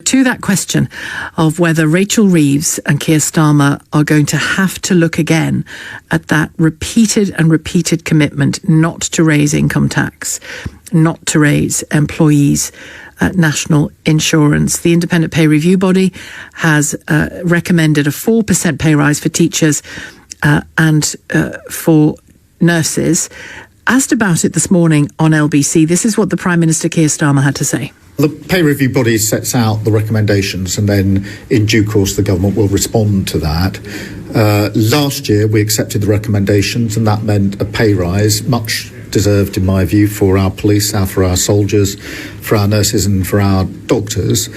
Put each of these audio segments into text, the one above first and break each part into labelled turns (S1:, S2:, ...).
S1: to that question of whether Rachel Reeves and Keir Starmer are going to have to look again at that repeated commitment not to raise income tax, not to raise employees' national insurance. The Independent Pay Review Body has recommended a 4% pay rise for teachers and for nurses. Asked about it this morning on LBC, this is what the Prime Minister Keir Starmer had to say.
S2: The pay review body sets out the recommendations, and then in due course the government will respond to that. Last year we accepted the recommendations, and that meant a pay rise, much deserved in my view, for our police, for our soldiers, for our nurses and for our doctors.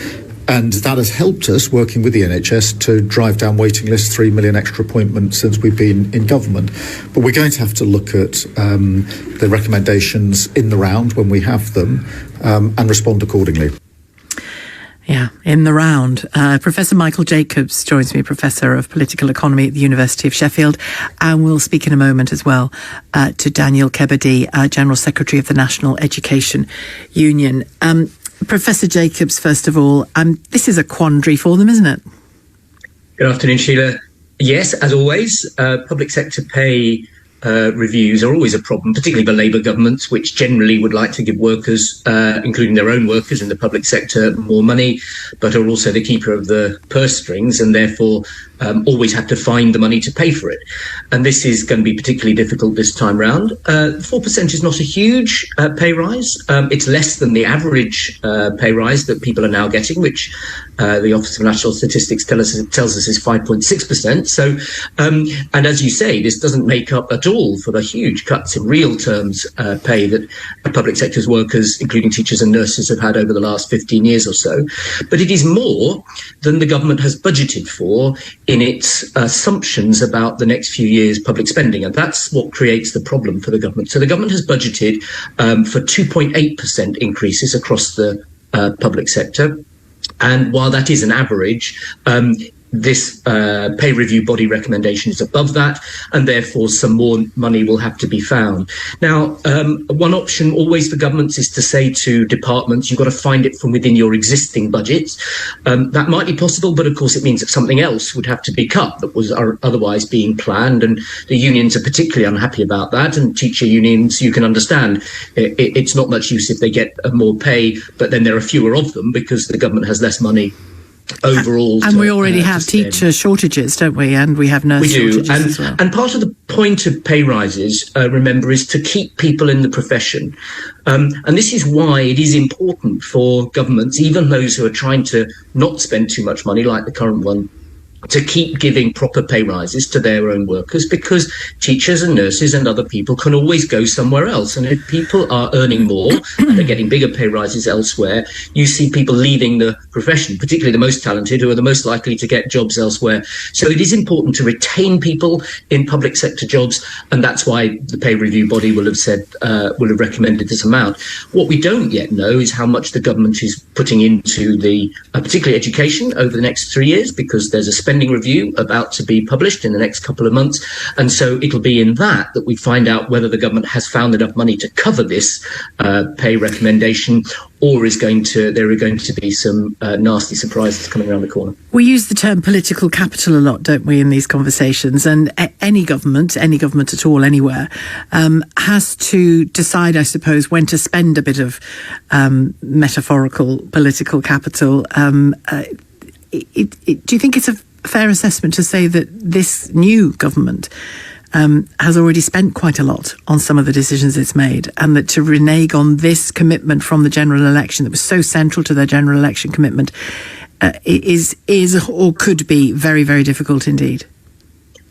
S2: And that has helped us, working with the NHS, to drive down waiting lists, 3 million extra appointments since we've been in government. But we're going to have to look at the recommendations in the round when we have them and respond accordingly.
S1: Yeah, in the round. Professor Michael Jacobs joins me, Professor of Political Economy at the University of Sheffield. And we'll speak in a moment as well to Daniel Kebede, General Secretary of the National Education Union. Professor Jacobs, first of all, this is a quandary for them, isn't it?
S3: Good afternoon, Sheila. Yes, as always, public sector pay reviews are always a problem, particularly for Labour governments, which generally would like to give workers, including their own workers in the public sector, more money, but are also the keeper of the purse strings and therefore always have to find the money to pay for it. And this is going to be particularly difficult this time round. 4% is not a huge pay rise. It's less than the average pay rise that people are now getting, which the Office of National Statistics tells us is 5.6%. So, and as you say, this doesn't make up at all for the huge cuts in real terms pay that public sector's workers, including teachers and nurses, have had over the last 15 years or so. But it is more than the government has budgeted for in its assumptions about the next few years' public spending. And that's what creates the problem for the government. So the government has budgeted for 2.8% increases across the public sector. And while that is an average, this pay review body recommendation is above that, and therefore some more money will have to be found. Now, one option always for governments is to say to departments, you've got to find it from within your existing budgets. That might be possible, but of course it means that something else would have to be cut that was otherwise being planned, and the unions are particularly unhappy about that. And teacher unions, you can understand, it's not much use if they get more pay, but then there are fewer of them because the government has less money overall.
S1: And we already have teacher shortages, don't we? And we have nurse shortages as well.
S3: And part of the point of pay rises, remember, is to keep people in the profession. And this is why it is important for governments, even those who are trying to not spend too much money, like the current one, to keep giving proper pay rises to their own workers, because teachers and nurses and other people can always go somewhere else. And if people are earning more and they're getting bigger pay rises elsewhere, you see people leaving the profession, particularly the most talented, who are the most likely to get jobs elsewhere. So it is important to retain people in public sector jobs, and that's why the pay review body will have said, will have recommended this amount. What we don't yet know is how much the government is putting into the, particularly education, over the next 3 years, because there's a spending review about to be published in the next couple of months. And so it'll be in that we find out whether the government has found enough money to cover this pay recommendation, or there are going to be some nasty surprises coming around the corner.
S1: We use the term political capital a lot, don't we, in these conversations? And any government at all, anywhere, has to decide, I suppose, when to spend a bit of metaphorical political capital. Do you think it's a fair assessment to say that this new government has already spent quite a lot on some of the decisions it's made, and that to renege on this commitment from the general election that was so central to their general election commitment is or could be very, very difficult indeed?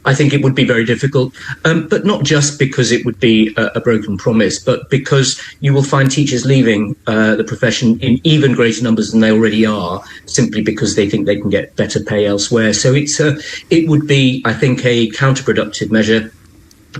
S3: I think it would be very difficult, but not just because it would be a broken promise, but because you will find teachers leaving the profession in even greater numbers than they already are, simply because they think they can get better pay elsewhere. So it would be, I think, a counterproductive measure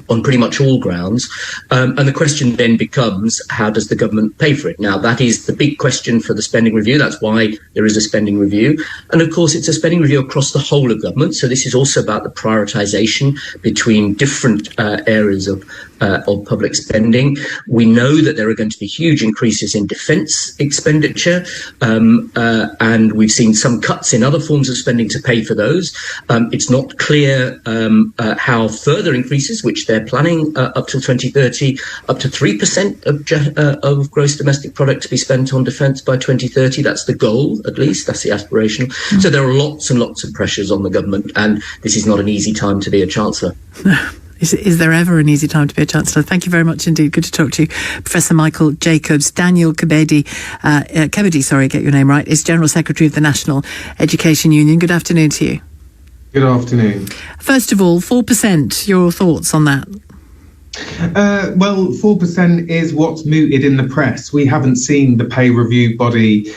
S3: on pretty much all grounds. And the question then becomes, how does the government pay for it? Now, that is the big question for the spending review. That's why there is a spending review. And of course, it's a spending review across the whole of government. So this is also about the prioritisation between different areas of of public spending. We know that there are going to be huge increases in defence expenditure, and we've seen some cuts in other forms of spending to pay for those. It's not clear how further increases, which they're planning up till 2030, up to 3% of gross domestic product to be spent on defence by 2030. That's the goal, at least. That's the aspirational. So there are lots and lots of pressures on the government, and this is not an easy time to be a Chancellor.
S1: Is there ever an easy time to be a Chancellor? Thank you very much indeed. Good to talk to you. Professor Michael Jacobs. Daniel Kebede, get your name right, is General Secretary of the National Education Union. Good afternoon to you.
S4: Good afternoon.
S1: First of all, 4%, your thoughts on that?
S4: Well, 4% is what's mooted in the press. We haven't seen the pay review body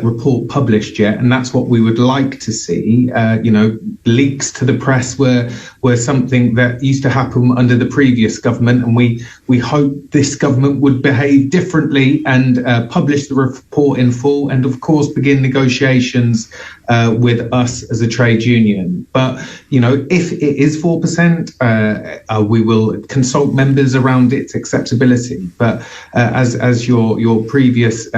S4: report published yet, and that's what we would like to see. Leaks to the press were something that used to happen under the previous government, and we hope this government would behave differently and publish the report in full, and of course begin negotiations with us as a trade union. But if it is 4%, we will consult members around its acceptability. But as your previous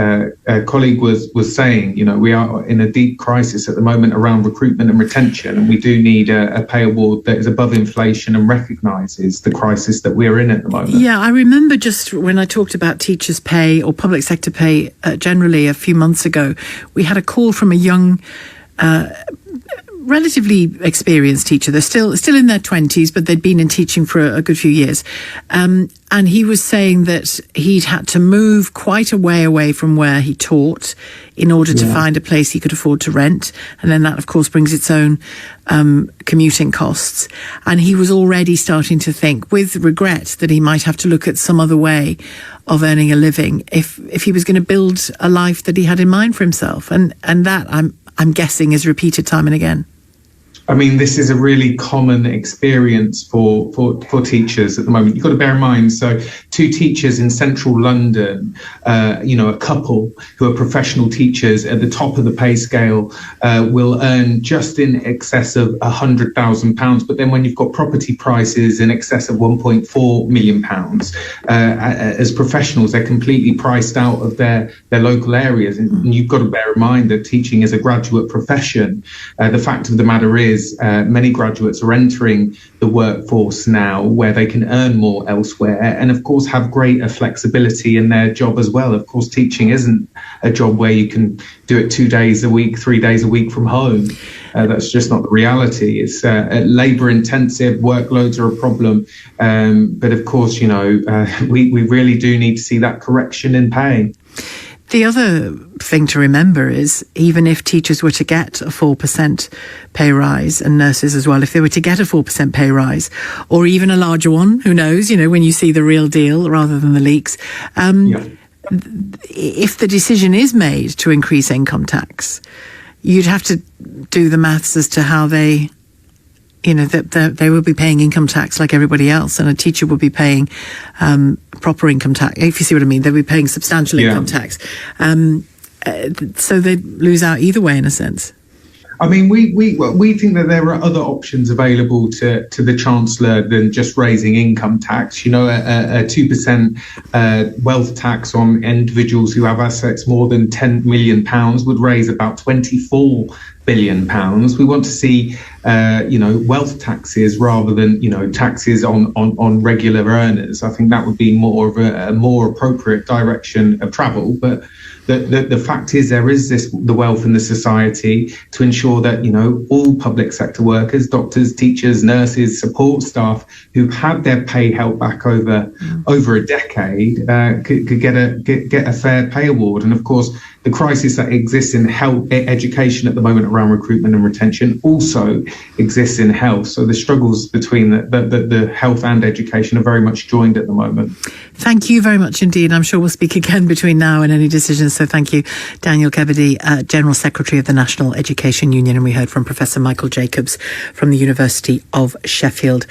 S4: colleague was saying, we are in a deep crisis at the moment around recruitment and retention, and we do need a pay award that is above inflation and recognises the crisis that we're in at the moment.
S1: Yeah, I remember just when I talked about teachers' pay or public sector pay generally a few months ago, we had a call from a young relatively experienced teacher. They're still in their 20s, but they'd been in teaching for a good few years. And he was saying that he'd had to move quite a way away from where he taught in order to find a place he could afford to rent. And then that, of course, brings its own commuting costs. And he was already starting to think, with regret, that he might have to look at some other way of earning a living if he was going to build a life that he had in mind for himself. And that, I'm guessing, is repeated time and again.
S4: I mean, this is a really common experience for teachers at the moment. You've got to bear in mind, so 2 teachers in central London, a couple who are professional teachers at the top of the pay scale will earn just in excess of £100,000. But then when you've got property prices in excess of £1.4 million, as professionals, they're completely priced out of their local areas. And you've got to bear in mind that teaching is a graduate profession. The fact of the matter is, many graduates are entering the workforce now where they can earn more elsewhere and, of course, have greater flexibility in their job as well. Of course, teaching isn't a job where you can do it 2 days a week, 3 days a week from home. That's just not the reality. It's labour intensive, workloads are a problem. But, of course, we really do need to see that correction in pay.
S1: The other thing to remember is even if teachers were to get a 4% pay rise, and nurses as well, if they were to get a 4% pay rise, or even a larger one, who knows, when you see the real deal rather than the leaks, if the decision is made to increase income tax, you'd have to do the maths as to how they... that they will be paying income tax like everybody else, and a teacher will be paying proper income tax. If you see what I mean, they'll be paying substantial income tax. So they'd lose out either way, in a sense.
S4: I mean, we think that there are other options available to the Chancellor than just raising income tax. A 2% wealth tax on individuals who have assets more than £10 million would raise about £24 billion. We want to see, wealth taxes rather than, taxes on regular earners. I think that would be more of a more appropriate direction of travel. But the fact is, there is the wealth in the society to ensure that, all public sector workers, doctors, teachers, nurses, support staff who've had their pay held back over a decade could get a fair pay award. And of course, the crisis that exists in health education at the moment around recruitment and retention also exists in health. So the struggles between the health and education are very much joined at the moment.
S1: Thank you very much indeed. I'm sure we'll speak again between now and any decisions. So thank you, Daniel Kebede, General Secretary of the National Education Union. And we heard from Professor Michael Jacobs from the University of Sheffield.